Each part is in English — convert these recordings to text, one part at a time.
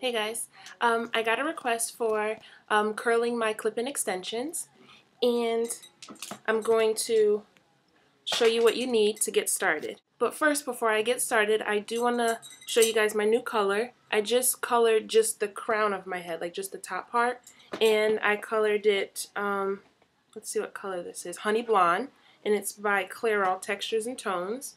Hey guys, I got a request for curling my clip-in extensions, and I'm going to show you what you need to get started. But first, before I get started, I do want to show you guys my new color. I just colored just the crown of my head, like just the top part, and I colored it, let's see what color this is, Honey Blonde, and it's by Clairol Textures and Tones.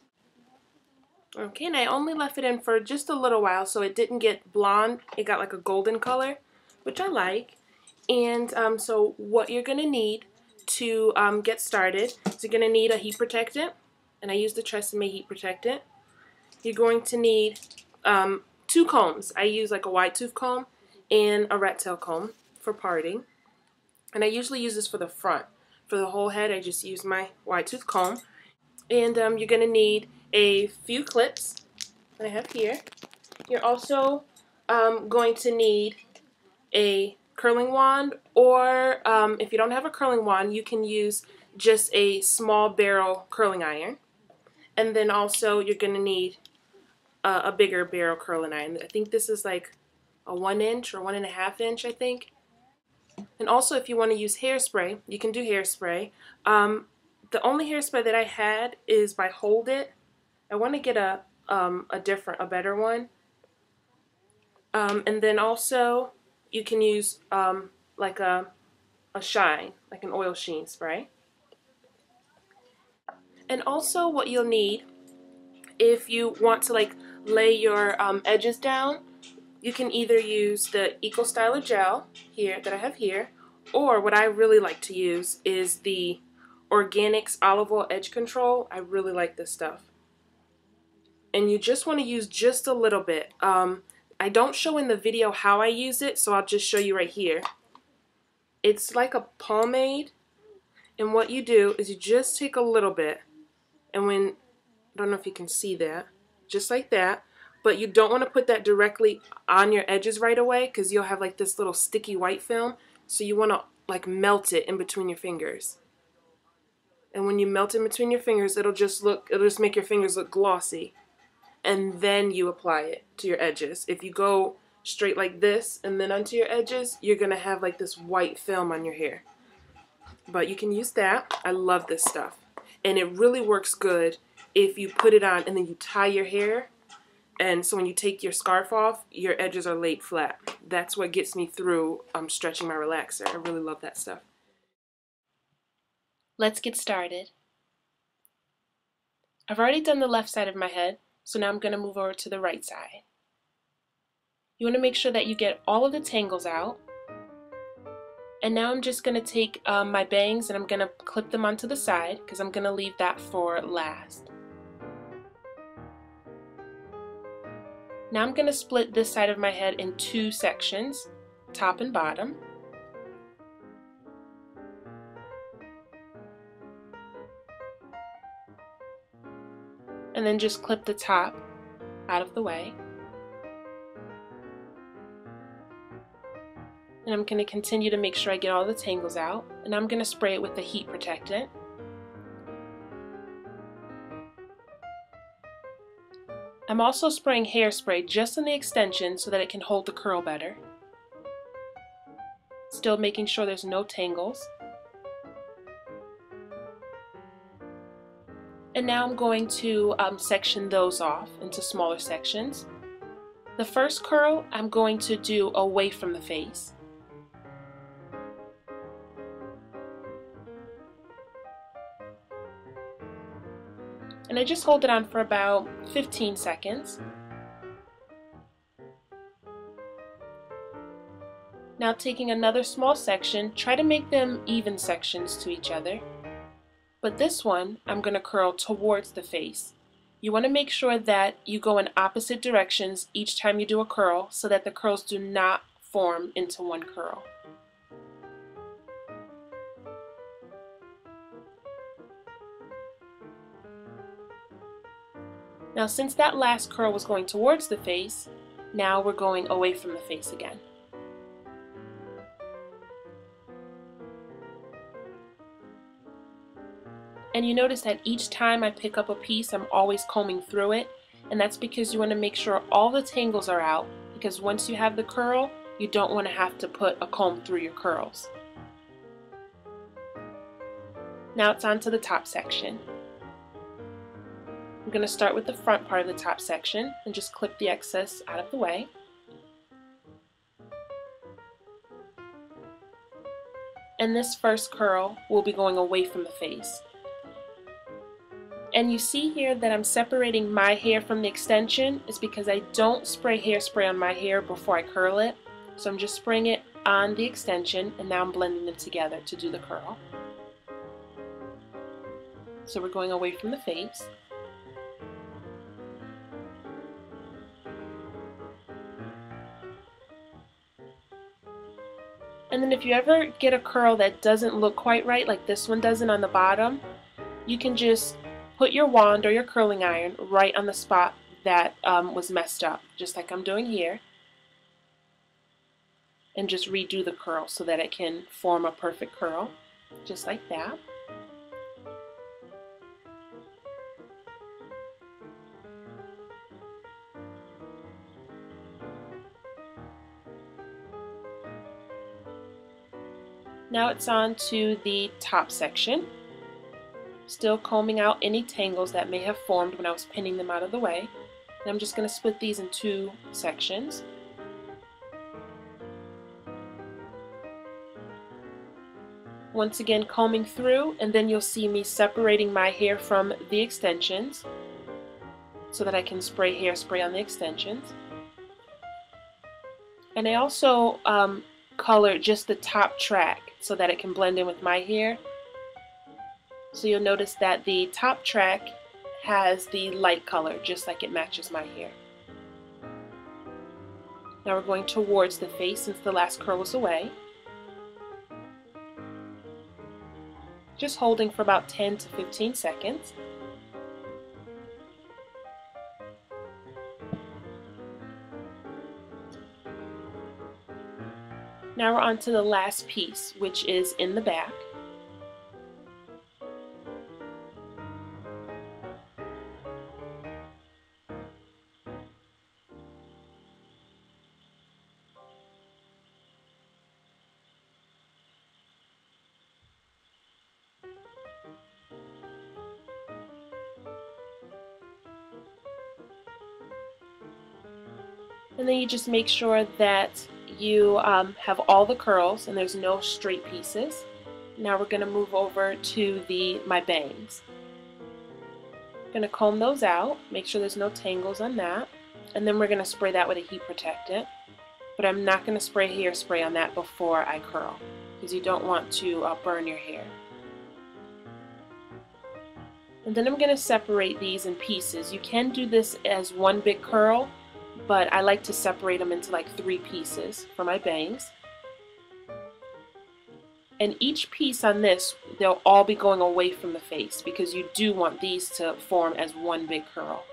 Okay, and I only left it in for just a little while so it didn't get blonde. It got like a golden color, which I like. And so what you're going to need to get started is you're going to need a heat protectant, and I use the Tresemme heat protectant. You're going to need 2 combs. I use like a wide tooth comb and a rat tail comb for parting. And I usually use this for the front. For the whole head, I just use my wide tooth comb. And you're going to need a few clips that I have here. You're also going to need a curling wand, or if you don't have a curling wand, you can use just a small barrel curling iron. And then also you're going to need a bigger barrel curling iron. I think this is like a 1 inch or 1.5 inch, I think. And also if you want to use hairspray, you can do hairspray. The only hairspray that I had is by Hold It. I want to get a better one. And then also you can use like a shine, like an oil sheen spray. And also what you'll need if you want to like lay your edges down, you can either use the Eco Styler gel here that I have here, or what I really like to use is the Organics Olive Oil Edge Control. I really like this stuff. And you just want to use just a little bit. I don't show in the video how I use it, so I'll just show you right here. It's like a pomade, and what you do is you just take a little bit, and I don't know if you can see that, just like that, but you don't want to put that directly on your edges right away because you'll have like this little sticky white film, so you want to like melt it in between your fingers. And when you melt it in between your fingers, it'll just make your fingers look glossy. And then you apply it to your edges. If you go straight like this and then onto your edges, you're going to have like this white film on your hair. But you can use that. I love this stuff. And it really works good if you put it on and then you tie your hair. And so when you take your scarf off, your edges are laid flat. That's what gets me through stretching my relaxer. I really love that stuff. Let's get started. I've already done the left side of my head. So now I'm going to move over to the right side. You want to make sure that you get all of the tangles out. And now I'm just going to take my bangs and I'm going to clip them onto the side because I'm going to leave that for last. Now I'm going to split this side of my head in 2 sections, top and bottom. And then just clip the top out of the way. And I'm going to continue to make sure I get all the tangles out. And I'm going to spray it with the heat protectant. I'm also spraying hairspray just on the extension so that it can hold the curl better. Still making sure there's no tangles. And now I'm going to section those off into smaller sections. The first curl I'm going to do away from the face. And I just hold it on for about 15 seconds. Now taking another small section, try to make them even sections to each other. But this one, I'm going to curl towards the face. You want to make sure that you go in opposite directions each time you do a curl so that the curls do not form into one curl. Now since that last curl was going towards the face, now we're going away from the face again. And you notice that each time I pick up a piece, I'm always combing through it, and that's because you want to make sure all the tangles are out because once you have the curl, you don't want to have to put a comb through your curls. Now it's on to the top section. I'm going to start with the front part of the top section and just clip the excess out of the way. And this first curl will be going away from the face. And you see here that I'm separating my hair from the extension is because I don't spray hairspray on my hair before I curl it. So I'm just spraying it on the extension and now I'm blending them together to do the curl. So we're going away from the face. And then if you ever get a curl that doesn't look quite right, like this one doesn't on the bottom, you can just put your wand or your curling iron right on the spot that was messed up, just like I'm doing here, and just redo the curl so that it can form a perfect curl, just like that. Now it's on to the top section. Still combing out any tangles that may have formed when I was pinning them out of the way. And I'm just going to split these in two sections. Once again combing through, and then you'll see me separating my hair from the extensions so that I can spray hairspray on the extensions. And I also color just the top track so that it can blend in with my hair. So you'll notice that the top track has the light color just like it matches my hair. Now we're going towards the face since the last curl was away. Just holding for about 10 to 15 seconds. Now we're on to the last piece, which is in the back. And then you just make sure that you have all the curls and there's no straight pieces. Now we're going to move over to my bangs. I'm going to comb those out, make sure there's no tangles on that, and then we're going to spray that with a heat protectant. But I'm not going to spray hairspray on that before I curl because you don't want to burn your hair. And then I'm going to separate these in pieces. You can do this as one big curl, but I like to separate them into like 3 pieces for my bangs. And each piece on this, they'll all be going away from the face because you do want these to form as one big curl.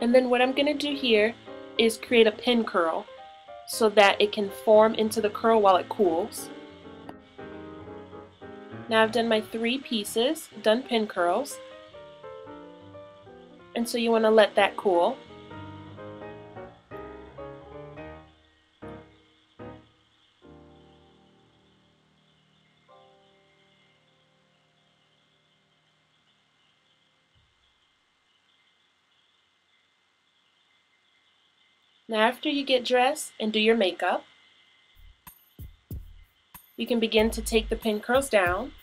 And then what I'm going to do here is create a pin curl so that it can form into the curl while it cools. Now I've done my 3 pieces, done pin curls, and so you want to let that cool. Now after you get dressed and do your makeup, you can begin to take the pin curls down,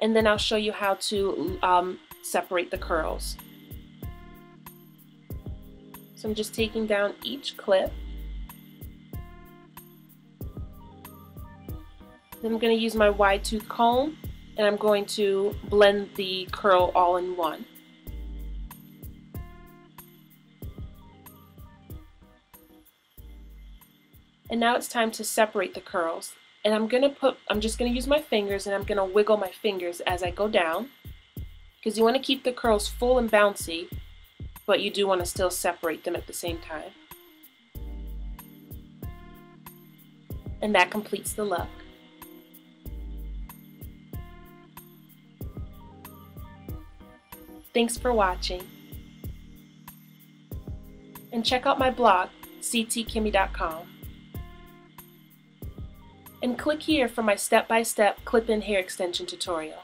and then I'll show you how to separate the curls. So I'm just taking down each clip. Then I'm going to use my wide tooth comb and I'm going to blend the curl all in one. And now it's time to separate the curls. And I'm just going to use my fingers and I'm going to wiggle my fingers as I go down, because you want to keep the curls full and bouncy, but you do want to still separate them at the same time. And that completes the look. Thanks for watching. And check out my blog, ctkimmy.com. And click here for my step-by-step clip-in hair extension tutorial.